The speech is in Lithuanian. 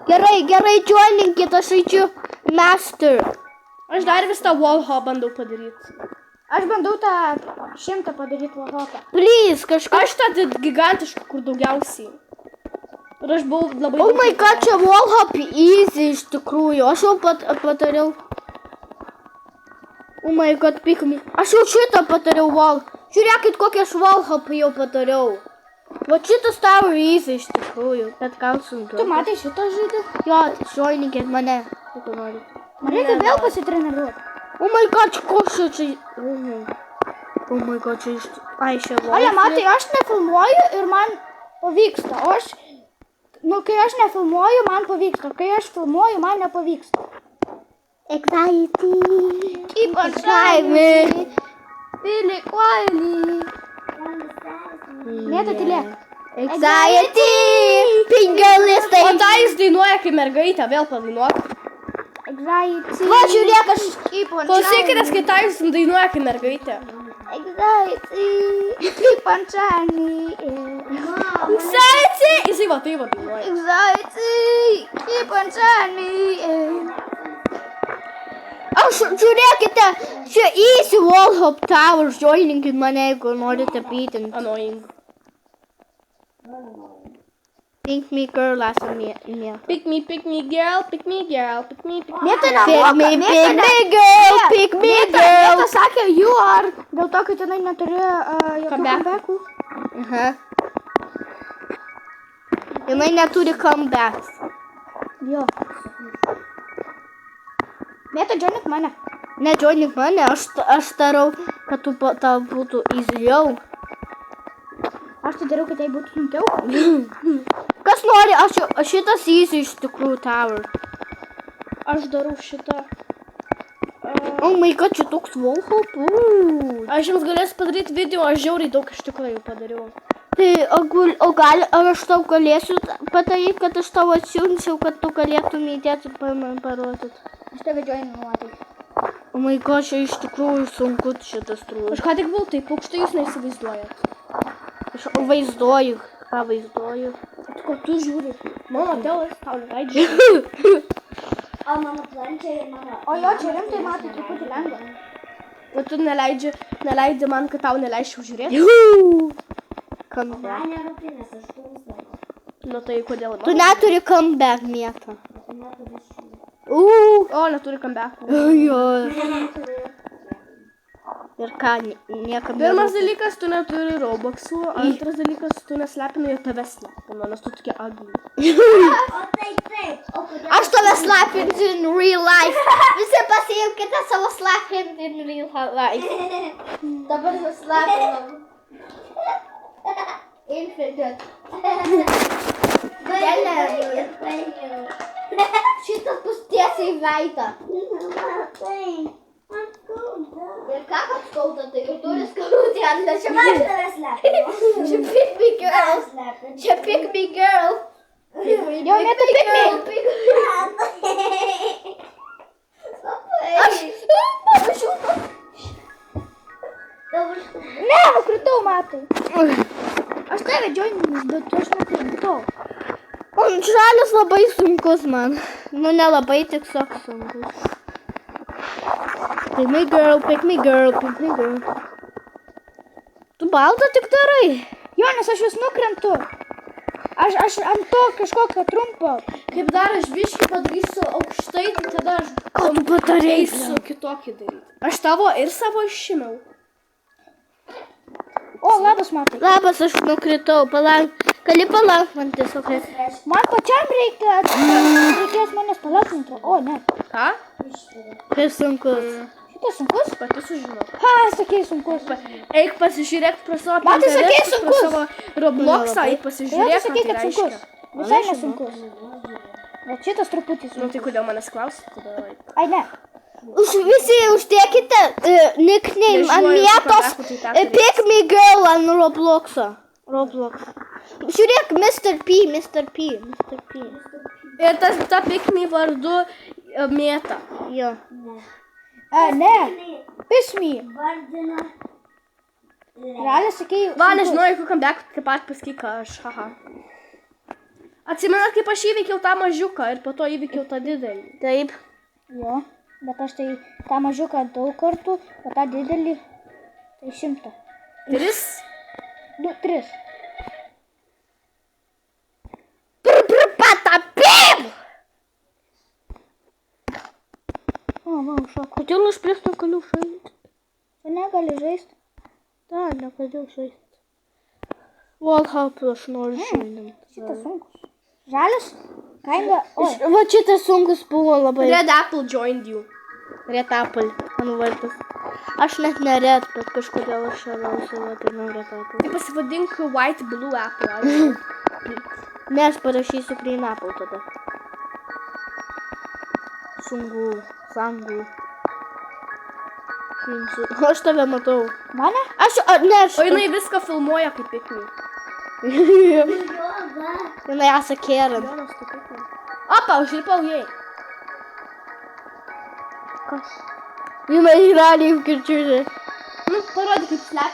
Gerai, joininkit, aš žaidžiu Master. Aš dar vis tą wallhop bandau padaryti. Aš bandau tą 100 padaryti wallhopą. Please, kažką. Aš tą gigantišką, kur daugiausiai. Ir aš buvau labai... Oh my god, čia wallhop easy iš tikrųjų. Aš jau patariau. Oh my god, pikmi. Aš jau šitą patariau wall. Žiūrėkit, kokią aš wallhop jau patariau. Va šitas tavo easy iš tikrųjų. Bet gal sunku. Tu matai šitą žaidį? Jo, joininkit mane. Jeigu norit. Man reikia vėl pasitreniruoti. Oh my god, koks čia... Oh my god, čia iš... Ai, čia wallhop. Ale, matai, aš nefilmuoju ir man pavyksta. O aš... Nu, kai aš nefilmuoju, man pavyksta. Kai aš filmuoju, man nepavyksta. Anxiety. Keep on driving. Billy Wiley. Mėta tylė. Anxiety. Pingelistai. O tą jis dainuoja, kai mergaitė, vėl padainuok. Anxiety. Va, žiūrėk, aš... Keep on Klausykitės, kai tą jis dainuoja, kai mergaitė. Anxiety. Keep on shining. Anxiety. Jisai va tai va dainuoja. Anxiety. Keep on shining. Aš, žiūrėkite, čia easy wallhop towers, joininkit mane, jeigu norite pytinti. Annoying. Pink me girl, esam mėta. Pick me girl, pick me girl, pick me. Mėta Pick me nemoka. girl. Mėta sakė, you are. Dėl to, kad jinai neturi jokių comebackų. Aha. Jinai neturi comeback. Jo. Mėta, joinink mane. Ne, joinink mane, aš darau, kad tau būtų easiau. Aš tai dariau, kad tai būtų sunkiau. Kas nori, aš šitas easy iš tikrųjų tower. Aš darau šitą. Oh my god, čia toks wallhop. Aš jums galėsiu padaryti video, aš žiauriai daug iš tikrųjų padariau. Tai, ar aš tau galėsiu padaryti, kad aš tau atsiunčiau, kad tu galėtum įdėti man parodyti. Aš tave joininu, matai. Oh my god, čia iš tikrųjų sunku šitas trūkas. Aš ką tik buvau taip aukštai, jūs neįsivaizduojat. Aš vaizduoju, ką vaizduoju. Ko tu žiūri? Mano tėvas tau leidžia. O mano plančia ir mano... O jo, čia rimtai matai truputį lengva. O tu neleidi man, kad tau neleisčiau žiūrėti. Comeback. Man nerūpi, nes aš tūsau. Nu tai kodėl man? Tu neturi comeback, Mėta. O, neturi comeback. Jo. Ir ką, niekam Pirmas dalykas, tu neturi Robuxų, antras dalykas, tu neslepini ir tave slepina, nes tu tokia ugly. O taip. O kodėl? Aš tave slapinsiu in real life. Visi pasiimkite savo slapinti in real life. Dabar nuslapinam. Infinite. Šitas bus tiesiai į veidą. Ir ką skauda, tai ir turi skaudyti ant čia man. Čia pick me girl. Čia pick me girl. Jo, Mėta, pick me. Ne, nukritau, matai. Aš tave joininu, bet aš nukritau. O žalias labai sunkus man. Nu, nelabai, tik sunkus. Pick me girl, pick me girl, pick me girl. Tu baltą tik darai. Jo, nes aš vis nukrentu. Aš ant to kažkokio trumpo. Kaip dar aš biškį padarysiu aukštai, tai tada aš... Ką tu patarei? Eisiu kitokį daryti. Aš tavo ir savo išėmiau. O, labas, matai. Labas, aš nukritau. Palauk. Gali palauk man tiesiog. Man pačiam reikės manęs palaukinti. O, ne. Ką? Kaip sunkus. Šitas sunkus? Pati sužinau. Ha, sakei sunkus. Eik pasižiūrėk pro savo Man tai sakei Pinterestus, pro sunkus. savo Robloxą, eik Jo, tu pasižiūrėk, sakei, ką kad tai sunkus. reiškia. Visai nesunkus. Bet šitas truputį Nu sunkus. tai kodėl manęs klausi? Tada... Ai, ne. Visi uždėkite nickname ant Nežinojau, Mėtos. su kontaktu tai Pick me girl ant Roblox'o. Žiūrėk, Mr. P. Ir ta pick me vardu Mėta. Jo. Ne. Piss me. Vardina. Realiai sakei Va, nežinau, jeigu comeback, kaip pat pasakyk, aš, haha. Atsimenat, kaip aš įveikiau tą mažiuką ir po to įveikiau tą didelį. Taip. Jo, bet aš tai tą mažiuką daug kartų, o tą didelį tai 100. 3. 2, 3. Patapim! O, va, užšoko. Kodėl aš prieš to galiu žaisti? Tu negali žaisti. Da, nepradėjau žaisti. Valhalla aš noriu žaisti. Šitas sunkus. Žalias? Kainda. Oi. Va šitas sunkus buvo labai. Red Apple joined you. Red Apple. Mano vardas. Aš net ne Red, bet kažkodėl aš vadinau Red Apple. Tai pasivadink White Blue Apple. Ne, aš parašysiu Green Apple tada. Sungu, sangu. Šimsu. Aš tave matau. Mane? Ne, aš. O jinai viską filmuoja kaip pikmi. Jinai esa Karen. Opa, užlipau jai. Jinai realiai kirčiužė. Parodyk kaip slepi.